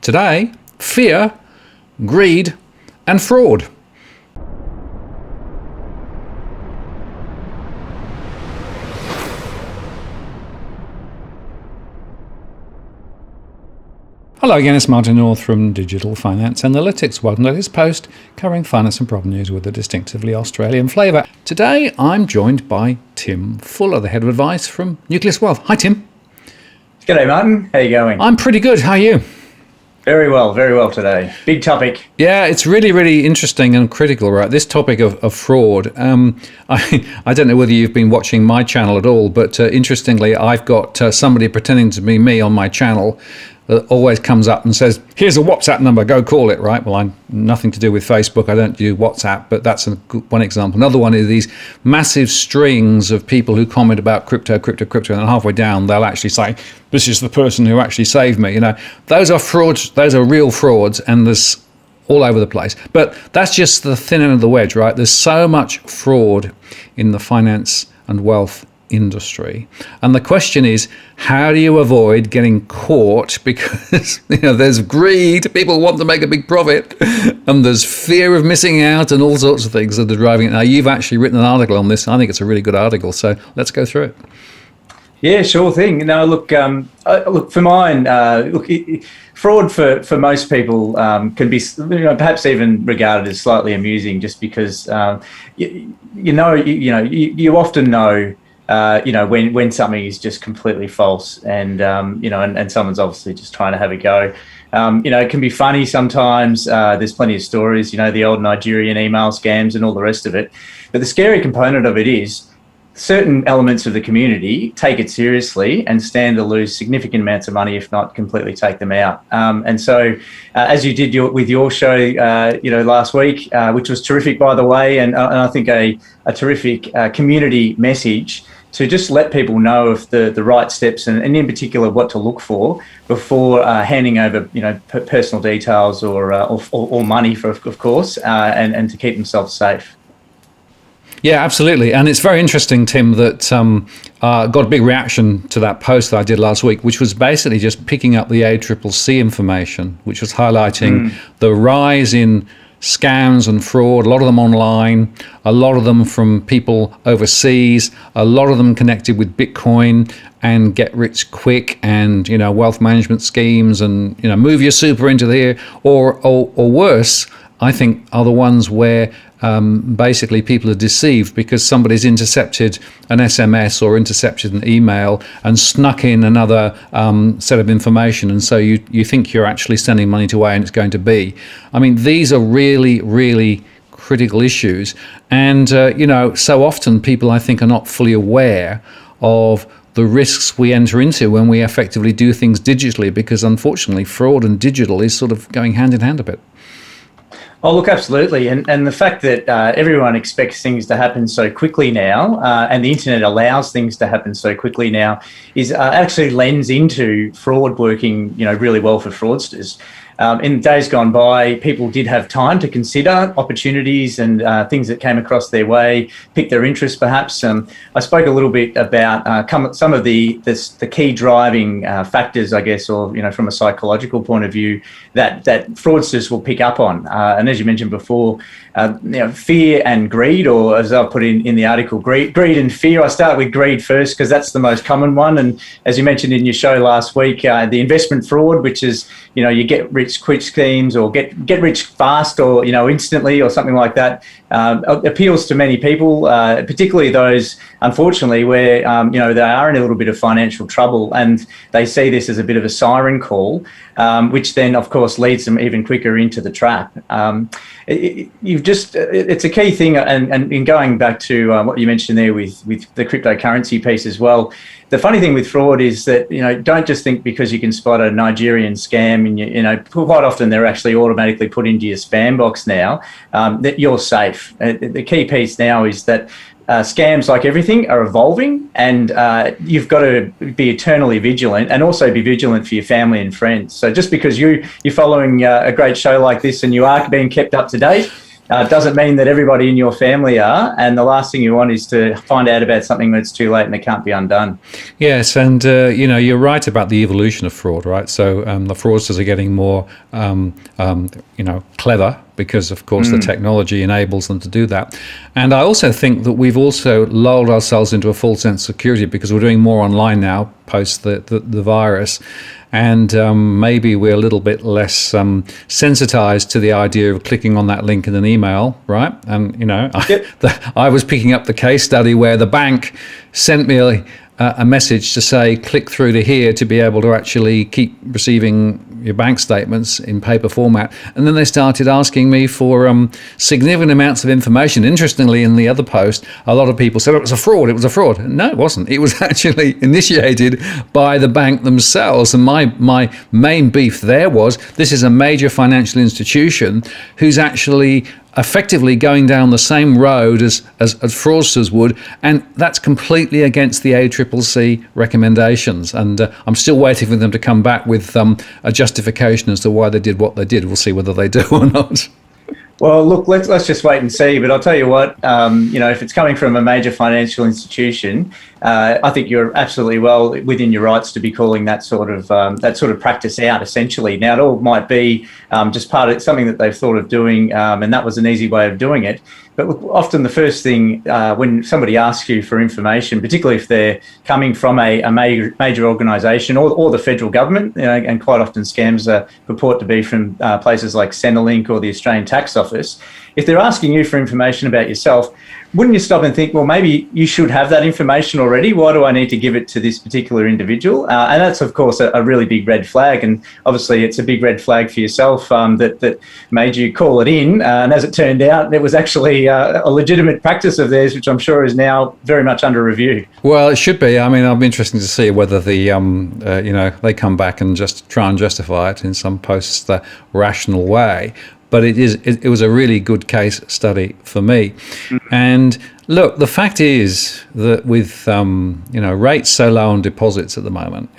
Today, fear, greed, and fraud. Hello again, it's Martin North from Digital Finance Analytics. Welcome to this post covering finance and problem news with a distinctively Australian flavour. Today I'm joined by Tim Fuller, the head of advice from Nucleus Wealth. Hi Tim. G'day Martin, how you going? I'm pretty good, how are you? Very well today. Big topic. Yeah, it's really interesting and critical, right? This topic of fraud. I don't know whether you've been watching my channel at all, but interestingly, I've got somebody pretending to be me on my channel that always comes up and says, here's a WhatsApp number, go call it, right? Well, I'm nothing to do with Facebook. I don't do WhatsApp, but that's one example. Another one is these massive strings of people who comment about crypto, and halfway down, they'll actually say, this is the person who actually saved me. You know, those are frauds, those are real frauds, and there's all over the place. But that's just the thin end of the wedge, right? There's so much fraud in the finance and wealth industry, and the question is, how do you avoid getting caught? Because there's greed, people want to make a big profit, and there's fear of missing out and all sorts of things that are driving it. Now, you've actually written an article on this. I think it's a really good article, so let's go through it. Yeah, sure thing. No, look for mine. Fraud for most people can be, perhaps even regarded as slightly amusing, just because you often know. When something is just completely false, and and someone's obviously just trying to have a go. It can be funny sometimes. There's plenty of stories, the old Nigerian email scams and all the rest of it. But the scary component of it is certain elements of the community take it seriously and stand to lose significant amounts of money, if not completely take them out. And so, as you did with your show, last week, which was terrific, by the way, and I think a terrific community message to just let people know of the right steps and in particular what to look for before handing over personal details or money, of course, and to keep themselves safe. Yeah, absolutely. And it's very interesting, Tim, that got a big reaction to that post that I did last week, which was basically just picking up the ACCC information, which was highlighting the rise in scams and fraud, a lot of them online, a lot of them from people overseas, a lot of them connected with Bitcoin and get rich quick and, wealth management schemes and, move your super into here, or worse, I think, are the ones where basically people are deceived because somebody's intercepted an SMS or intercepted an email and snuck in another set of information, and so you think you're actually sending money to A and it's going to B. I mean, these are really critical issues, and so often people, I think, are not fully aware of the risks we enter into when we effectively do things digitally, because unfortunately fraud and digital is sort of going hand in hand a bit. Oh, look, absolutely. And the fact that everyone expects things to happen so quickly now, and the internet allows things to happen so quickly now, is actually lends into fraud working, really well for fraudsters. In days gone by, people did have time to consider opportunities and things that came across their way, pick their interest perhaps. I spoke a little bit about some of the key driving factors, I guess, or from a psychological point of view, that fraudsters will pick up on. And as you mentioned before, fear and greed, or as I put in the article, greed and fear. I start with greed first because that's the most common one. And as you mentioned in your show last week, the investment fraud, which is you get rich quick schemes or get rich fast or instantly or something like that, appeals to many people, particularly those, unfortunately, where they are in a little bit of financial trouble and they see this as a bit of a siren call, which then of course leads them even quicker into the trap. It's a key thing, and in going back to what you mentioned there with the cryptocurrency piece as well. The funny thing with fraud is that, don't just think because you can spot a Nigerian scam and quite often they're actually automatically put into your spam box now, that you're safe. The key piece now is that scams, like everything, are evolving, and you've got to be eternally vigilant, and also be vigilant for your family and friends. So just because you're following a great show like this and you are being kept up to date, Doesn't mean that everybody in your family are, and the last thing you want is to find out about something when it's too late and it can't be undone. Yes, and you're right about the evolution of fraud, right? So the fraudsters are getting more, clever because, of course, the technology enables them to do that. And I also think that we've also lulled ourselves into a false sense of security because we're doing more online now post the virus. And maybe we're a little bit less sensitized to the idea of clicking on that link in an email, right? And, I was picking up the case study where the bank sent me a message to say, click through to here to be able to actually keep receiving your bank statements in paper format. And then they started asking me for significant amounts of information. Interestingly, in the other post, a lot of people said it was a fraud. It was a fraud. No, it wasn't. It was actually initiated by the bank themselves. And my main beef there was, this is a major financial institution who's actually effectively going down the same road as fraudsters would, and that's completely against the ACCC recommendations. And I'm still waiting for them to come back with a justification as to why they did what they did. We'll see whether they do or not. Well, look, let's just wait and see. But I'll tell you what, if it's coming from a major financial institution, I think you're absolutely well within your rights to be calling that sort of practice out. Essentially, now it all might be just part of something that they've thought of doing, and that was an easy way of doing it. But look, often the first thing when somebody asks you for information, particularly if they're coming from a major organisation or the federal government, and quite often scams purport to be from places like Centrelink or the Australian Tax Office, if they're asking you for information about yourself, wouldn't you stop and think, well, maybe you should have that information already? Why do I need to give it to this particular individual? And that's, of course, a really big red flag. And obviously, it's a big red flag for yourself that made you call it in. And as it turned out, it was actually a legitimate practice of theirs, which I'm sure is now very much under review. Well, it should be. I mean, I'll be interested to see whether they come back and just try and justify it in some post-rational way. But it was a really good case study for me. And look, the fact is that with rates so low on deposits at the moment,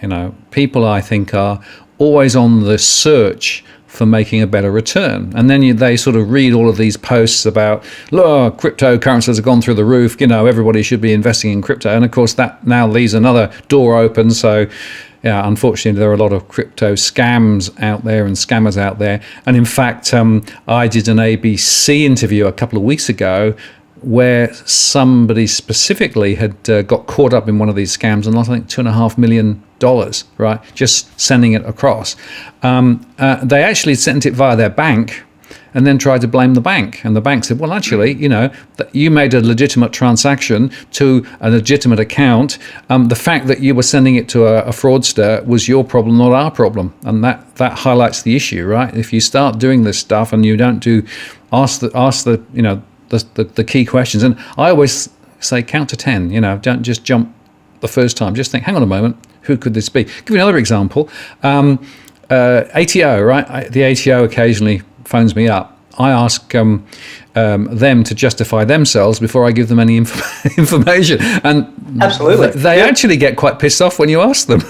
people, I think, are always on the search for making a better return. And then they sort of read all of these posts about, look, cryptocurrencies have gone through the roof, everybody should be investing in crypto. And of course, that now leaves another door open. So yeah, unfortunately, there are a lot of crypto scams out there and scammers out there. And in fact, I did an ABC interview a couple of weeks ago where somebody specifically had got caught up in one of these scams and lost, I think, $2.5 million, right? Just sending it across. They actually sent it via their bank and then tried to blame the bank. And the bank said, well, actually, that you made a legitimate transaction to a legitimate account. The fact that you were sending it to a fraudster was your problem, not our problem. And that highlights the issue, right? If you start doing this stuff and you don't ask the key questions. And I always say count to 10, don't just jump the first time. Just think, hang on a moment, who could this be? Give you another example. ATO, right? The ATO occasionally phones me up. I ask them to justify themselves before I give them any information. And absolutely, they actually get quite pissed off when you ask them.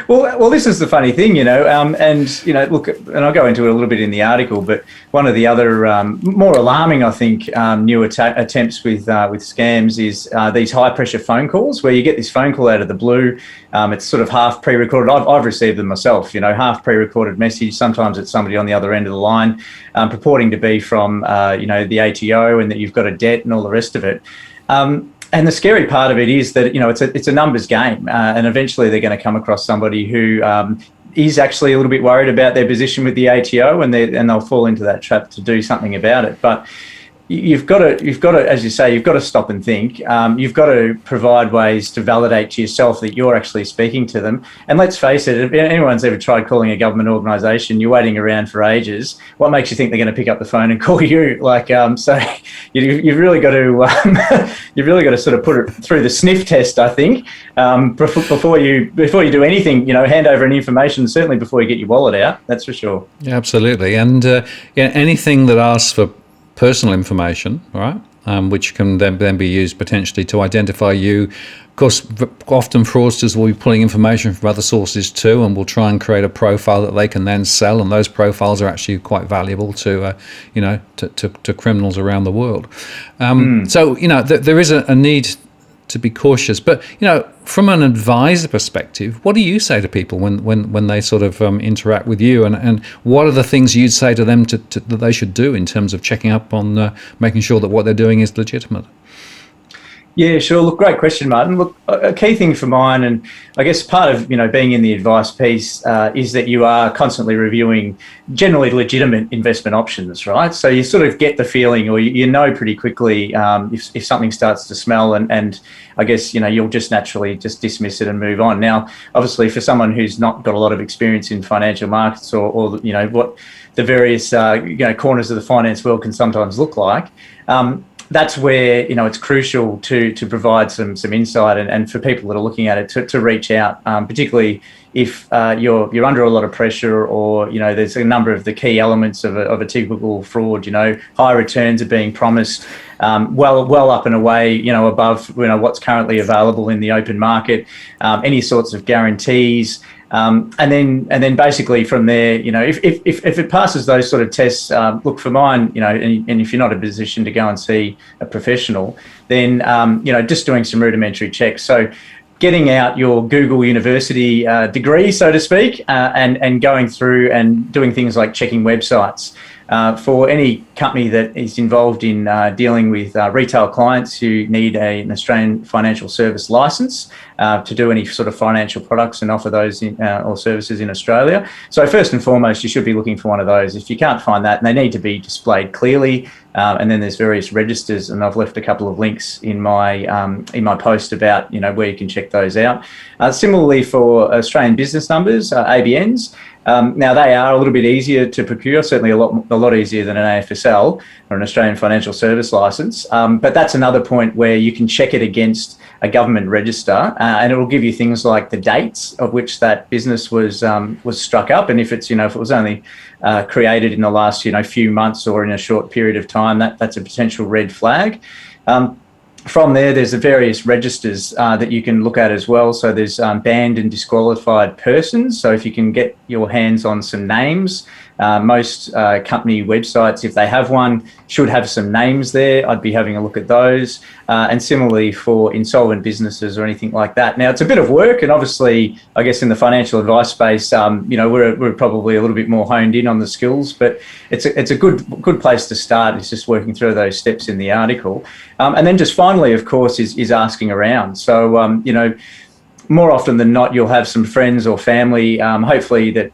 Well, this is the funny thing, look, and I'll go into it a little bit in the article, but one of the other more alarming, I think, new attempts with scams is these high-pressure phone calls where you get this phone call out of the blue. It's sort of half pre-recorded. I've received them myself, half pre-recorded message. Sometimes it's somebody on the other end of the line purporting to be from, the ATO and that you've got a debt and all the rest of it. And the scary part of it is that, it's a numbers game, and eventually they're going to come across somebody who is actually a little bit worried about their position with the ATO, and they'll fall into that trap to do something about it. But you've got to, as you say, you've got to stop and think. You've got to provide ways to validate to yourself that you're actually speaking to them. And let's face it, if anyone's ever tried calling a government organisation, you're waiting around for ages. What makes you think they're going to pick up the phone and call you? So you've really got to sort of put it through the sniff test, I think, before you do anything. Hand over any information. Certainly before you get your wallet out. That's for sure. Yeah, absolutely. And anything that asks for personal information, all right? which can then be used potentially to identify you. Of course, often fraudsters will be pulling information from other sources too, and will try and create a profile that they can then sell, and those profiles are actually quite valuable to criminals around the world. So there is a need to be cautious. But from an advisor perspective, what do you say to people when they sort of interact with you, and what are the things you'd say to them that they should do in terms of checking up on making sure that what they're doing is legitimate? Yeah, sure. Look, great question, Martin. Look, a key thing for mine, and I guess part of being in the advice piece is that you are constantly reviewing generally legitimate investment options, right? So you sort of get the feeling, or you know pretty quickly if something starts to smell, and I guess you'll just naturally just dismiss it and move on. Now, obviously, for someone who's not got a lot of experience in financial markets, or what the various corners of the finance world can sometimes look like. That's where it's crucial to provide some insight and for people that are looking at it to reach out, particularly if you're under a lot of pressure, or there's a number of the key elements of a typical fraud. High returns are being promised, well up and away, above what's currently available in the open market. Any sorts of guarantees. And then basically from there, if it passes those sort of tests, look, for mine, and if you're not in a position to go and see a professional, then, just doing some rudimentary checks. So getting out your Google University degree, so to speak, and going through and doing things like checking websites. For any company that is involved in dealing with retail clients who need an Australian financial service licence to do any sort of financial products and offer those or services in Australia. So first and foremost, you should be looking for one of those. If you can't find that, and they need to be displayed clearly, and then there's various registers, and I've left a couple of links in my post about where you can check those out. Similarly, for Australian business numbers, ABNs. Now, they are a little bit easier to procure, certainly a lot easier than an AFSL or an Australian Financial Service Licence. But that's another point where you can check it against a government register, and it will give you things like the dates of which that business was struck up, and if it's if it was only created in the last few months or in a short period of time, that's a potential red flag. From there, there's the various registers that you can look at as well. So there's banned and disqualified persons. So if you can get your hands on some names, most company websites, if they have one, should have some names there. I'd be having a look at those. And similarly for insolvent businesses or anything like that. Now, it's a bit of work, and obviously, I guess in the financial advice space, we're probably a little bit more honed in on the skills, but it's a good place to start. It's just working through those steps in the article. And then just finally, of course, is asking around. So, more often than not, you'll have some friends or family, hopefully that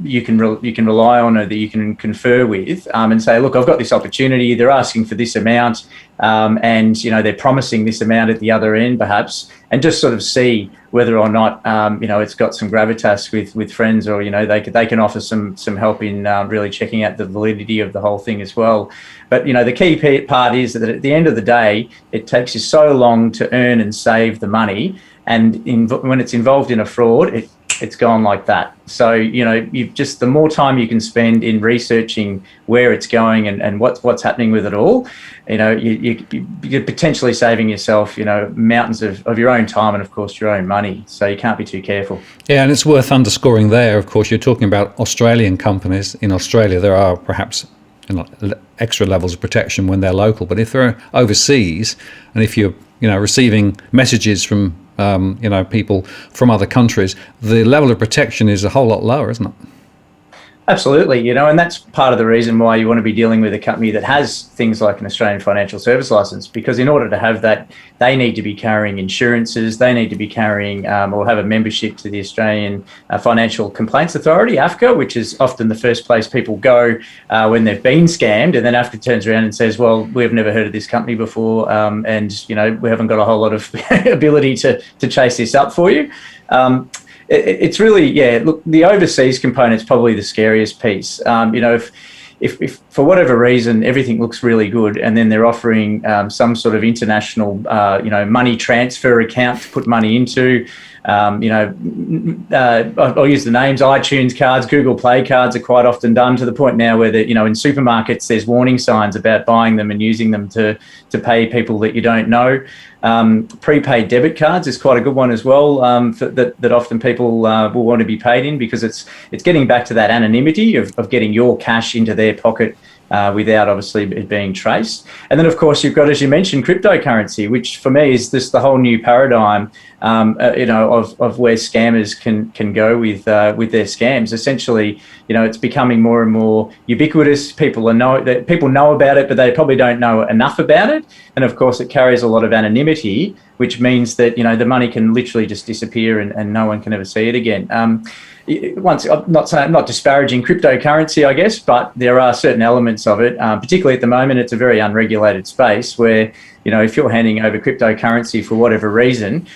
you can rely on, or that you can confer with, and say, look, I've got this opportunity. They're asking for this amount, and they're promising this amount at the other end, perhaps, and just sort of see whether or not it's got some gravitas with friends, or they can offer some help in really checking out the validity of the whole thing as well. But the key part is that at the end of the day, it takes you so long to earn and save the money. And when it's involved in a fraud, it's gone like that. So, the more time you can spend in researching where it's going and what's happening with it all, you're potentially saving yourself, mountains of your own time and, of course, your own money. So you can't be too careful. Yeah, and it's worth underscoring there, of course, you're talking about Australian companies. In Australia, there are perhaps extra levels of protection when they're local. But if they're overseas, and if you're receiving messages from people from other countries, the level of protection is a whole lot lower, isn't it? Absolutely, and that's part of the reason why you want to be dealing with a company that has things like an Australian Financial Service Licence, because in order to have that, they need to be carrying insurances, they need to be carrying or have a membership to the Australian Financial Complaints Authority, AFCA, which is often the first place people go when they've been scammed, and then AFCA turns around and says, well, we've never heard of this company before, and we haven't got a whole lot of ability to chase this up for you. It's really, look, the overseas component is probably the scariest piece. If for whatever reason everything looks really good, and then they're offering some sort of international, money transfer account to put money into, I'll use the names. iTunes cards, Google Play cards are quite often done to the point now where in supermarkets there's warning signs about buying them and using them to pay people that you don't know. Prepaid debit cards is quite a good one as well, that often people will want to be paid in, because it's getting back to that anonymity of getting your cash into their pocket without obviously it being traced. And then, of course, you've got, as you mentioned, cryptocurrency, which for me is this the whole new paradigm, of where scammers can go with their scams. Essentially, it's becoming more and more ubiquitous. People know about it, but they probably don't know enough about it. And of course, it carries a lot of anonymity, which means that the money can literally just disappear and no one can ever see it again. I'm not disparaging cryptocurrency, I guess, but there are certain elements of it, particularly at the moment. It's a very unregulated space where, if you're handing over cryptocurrency for whatever reason,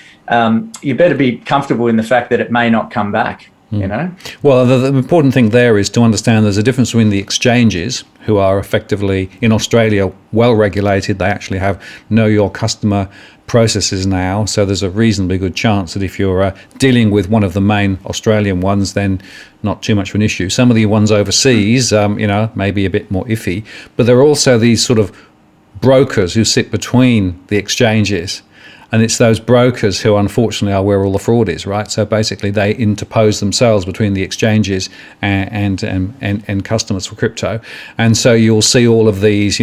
you better be comfortable in the fact that it may not come back. Well, the important thing there is to understand there's a difference between the exchanges, who are effectively in Australia well regulated. They actually have know your customer processes now, so there's a reasonably good chance that if you're dealing with one of the main Australian ones, then not too much of an issue. Some of the ones overseas, may be a bit more iffy, but there are also these sort of brokers who sit between the exchanges. And it's those brokers who, unfortunately, are where all the fraud is, right? So basically, they interpose themselves between the exchanges and customers for crypto. And so you'll see all of these,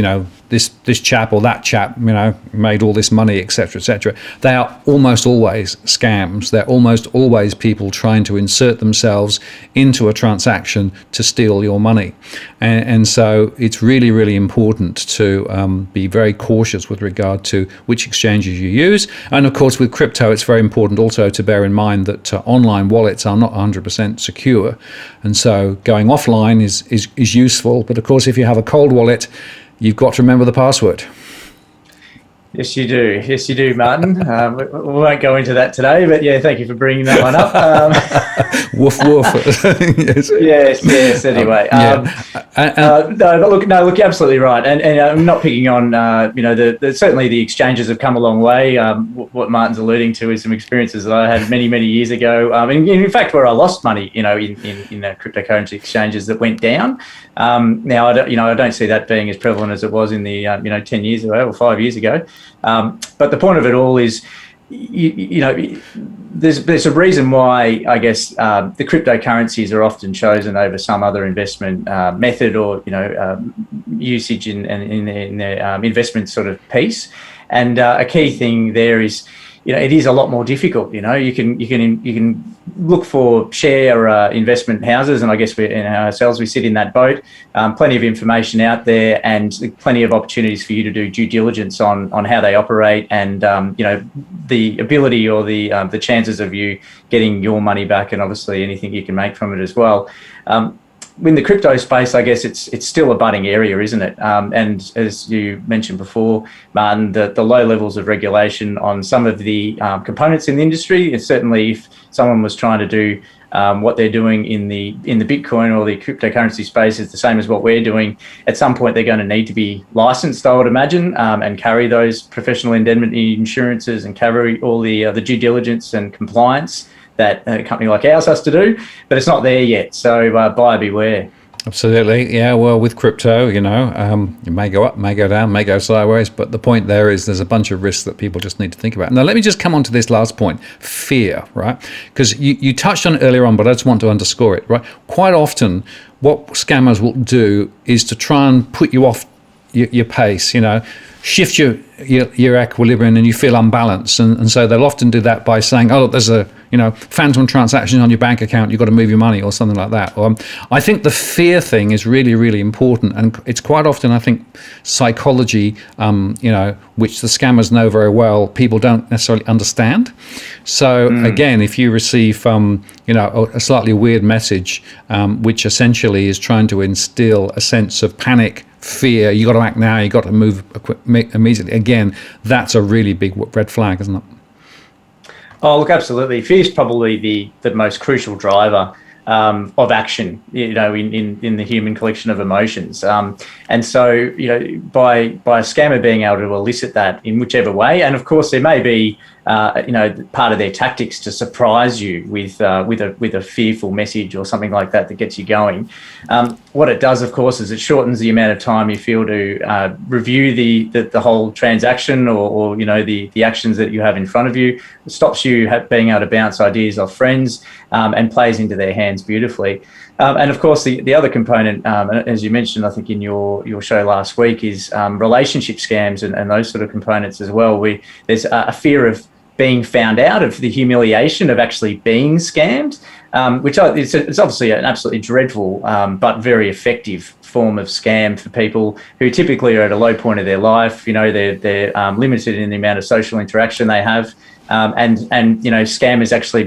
this chap or that chap, made all this money, et cetera, et cetera. They are almost always scams. They're almost always people trying to insert themselves into a transaction to steal your money. And so it's really, really important to be very cautious with regard to which exchanges you use. And of course, with crypto, it's very important also to bear in mind that online wallets are not 100% secure. And so going offline is useful. But of course, if you have a cold wallet, you've got to remember the password. Yes, you do. Yes, you do, Martin. We won't go into that today, but yeah, thank you for bringing that one up. Woof, woof. Yes. Anyway, look, you're absolutely right, and I'm not picking on, certainly the exchanges have come a long way. What Martin's alluding to is some experiences that I had many, many years ago. In fact, where I lost money, in cryptocurrency exchanges that went down. Now, I don't see that being as prevalent as it was in the 10 years ago or 5 years ago. But the point of it all is, there's a reason why, I guess, the cryptocurrencies are often chosen over some other investment method or usage in their investment sort of piece. And a key thing there is, it is a lot more difficult. You can look for share investment houses, and I guess we sit in that boat. Plenty of information out there, and plenty of opportunities for you to do due diligence on how they operate, and the ability or the chances of you getting your money back, and obviously anything you can make from it as well. In the crypto space, I guess it's still a budding area, isn't it? And as you mentioned before, Martin, the low levels of regulation on some of the components in the industry, and certainly if someone was trying to do what they're doing in the Bitcoin or the cryptocurrency space is the same as what we're doing, at some point they're going to need to be licensed, I would imagine, and carry those professional indemnity insurances and carry all the due diligence and compliance that a company like ours has to do, but it's not there yet. So buyer beware. Absolutely. Yeah, well, with crypto, it may go up, may go down, may go sideways, but the point there is there's a bunch of risks that people just need to think about. Now, let me just come on to this last point, fear, right? Because you touched on it earlier on, but I just want to underscore it, right? Quite often, what scammers will do is to try and put you off your pace, shift your equilibrium, and you feel unbalanced. And so they'll often do that by saying, oh, look, there's a phantom transaction on your bank account, you've got to move your money or something like that. I think the fear thing is really, really important. And it's quite often, I think, psychology, which the scammers know very well, people don't necessarily understand. So again, if you receive, a slightly weird message, which essentially is trying to instill a sense of panic, fear, you got to act now, you got to move immediately. Again, that's a really big red flag, isn't it? Oh, look, absolutely. Fear is probably the most crucial driver of action, in the human collection of emotions. And so, by a scammer being able to elicit that in whichever way, and of course there may be, part of their tactics to surprise you with a fearful message or something like that gets you going. What it does, of course, is it shortens the amount of time you feel to review the whole transaction or the actions that you have in front of you. It stops you being able to bounce ideas off friends and plays into their hands beautifully. And of course, the other component, as you mentioned, I think in your show last week, is relationship scams and those sort of components as well. There's a fear of being found out, of the humiliation of actually being scammed, which it's obviously an absolutely dreadful but very effective form of scam for people who typically are at a low point of their life. They're limited in the amount of social interaction they have. And scammers actually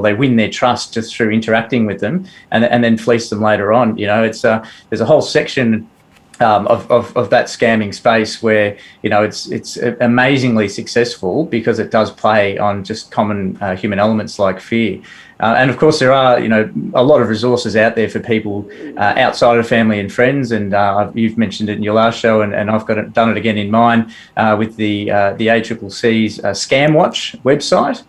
they win their trust just through interacting with them and then fleece them later on. There's a whole section of that scamming space where it's amazingly successful because it does play on just common human elements like fear. And of course, there are a lot of resources out there for people outside of family and friends. And you've mentioned it in your last show, and I've done it again in mine with the ACCC's Scam Watch website.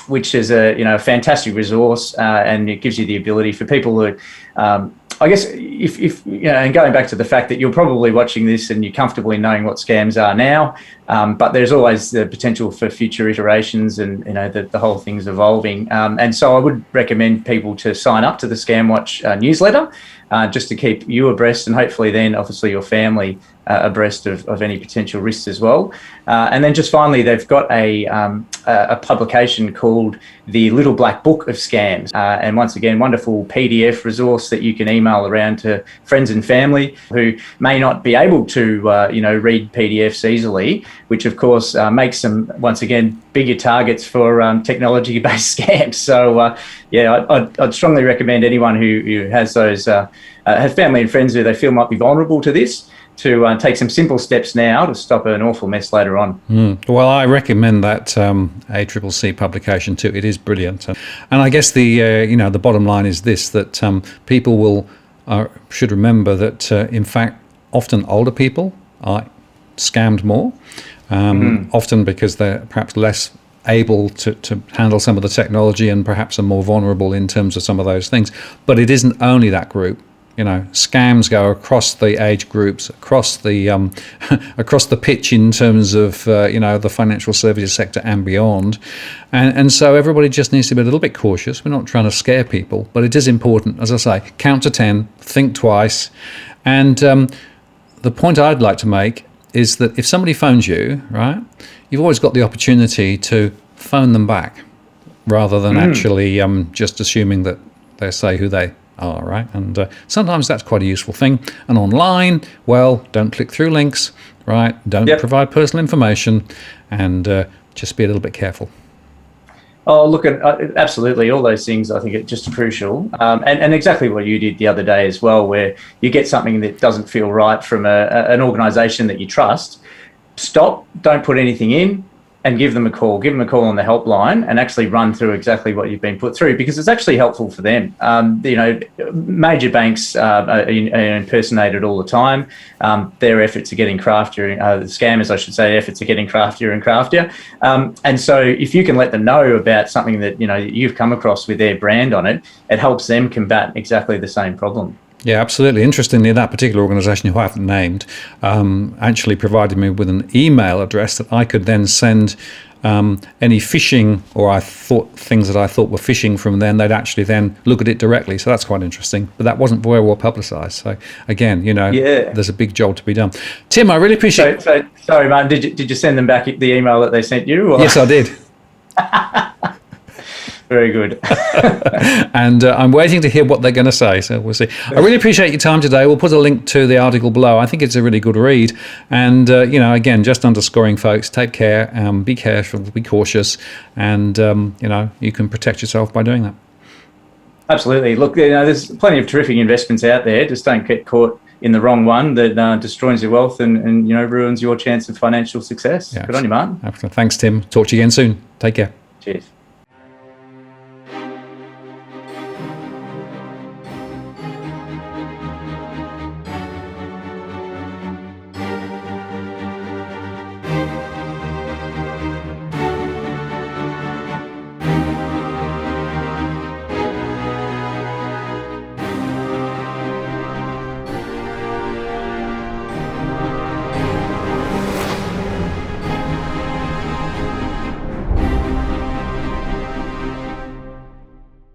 Which is a fantastic resource, and it gives you the ability for people who, I guess, if and going back to the fact that you're probably watching this and you're comfortable in knowing what scams are now, but there's always the potential for future iterations, and the whole thing's evolving. And so I would recommend people to sign up to the Scam Watch newsletter, just to keep you abreast, and hopefully then obviously your family abreast of any potential risks as well. And then just finally, they've got a publication called The Little Black Book of Scams. And once again, wonderful PDF resource that you can email around to friends and family who may not be able to, read PDFs easily, which of course makes them, once again, bigger targets for technology-based scams. So, I'd strongly recommend anyone who has those, have family and friends who they feel might be vulnerable to this, to take some simple steps now to stop an awful mess later on. Well, I recommend that ACCC publication too. It is brilliant, and I guess the bottom line is this: that people should remember that in fact, often older people are scammed more, often because they're perhaps less able to handle some of the technology and perhaps are more vulnerable in terms of some of those things. But it isn't only that group. Scams go across the age groups, across the across the pitch in terms of the financial services sector and beyond, and so everybody just needs to be a little bit cautious. We're not trying to scare people, but it is important, as I say, count to 10, think twice, and the point I'd like to make is that if somebody phones you, right, you've always got the opportunity to phone them back, rather than actually just assuming that they say who they are, right? And sometimes that's quite a useful thing. And online, well, don't click through links, right? Don't provide personal information, and just be a little bit careful. Oh, look, absolutely. All those things, I think, are just crucial. And exactly what you did the other day as well, where you get something that doesn't feel right from an organisation that you trust. Stop, don't put anything in, and give them a call. Give them a call on the helpline and actually run through exactly what you've been put through, because it's actually helpful for them. Major banks are impersonated all the time. Their efforts are getting craftier, the scammers, I should say, efforts are getting craftier and craftier. And so if you can let them know about something that you've come across with their brand on it, it helps them combat exactly the same problem. Yeah, absolutely. Interestingly, that particular organisation, who I haven't named, actually provided me with an email address that I could then send any phishing, or things that I thought were phishing from them. They'd actually then look at it directly. So that's quite interesting. But that wasn't very well publicised. So again, there's a big job to be done. Tim, I really appreciate. So sorry, Martin. Did you send them back the email that they sent you? Or? Yes, I did. Very good. And I'm waiting to hear what they're going to say, so we'll see. I really appreciate your time today. We'll put a link to the article below. I think it's a really good read. And, again, just underscoring, folks, take care, be careful, be cautious, and, you can protect yourself by doing that. Absolutely. Look, there's plenty of terrific investments out there. Just don't get caught in the wrong one that destroys your wealth and ruins your chance of financial success. Yeah, good on you, Martin. Absolutely. Thanks, Tim. Talk to you again soon. Take care. Cheers.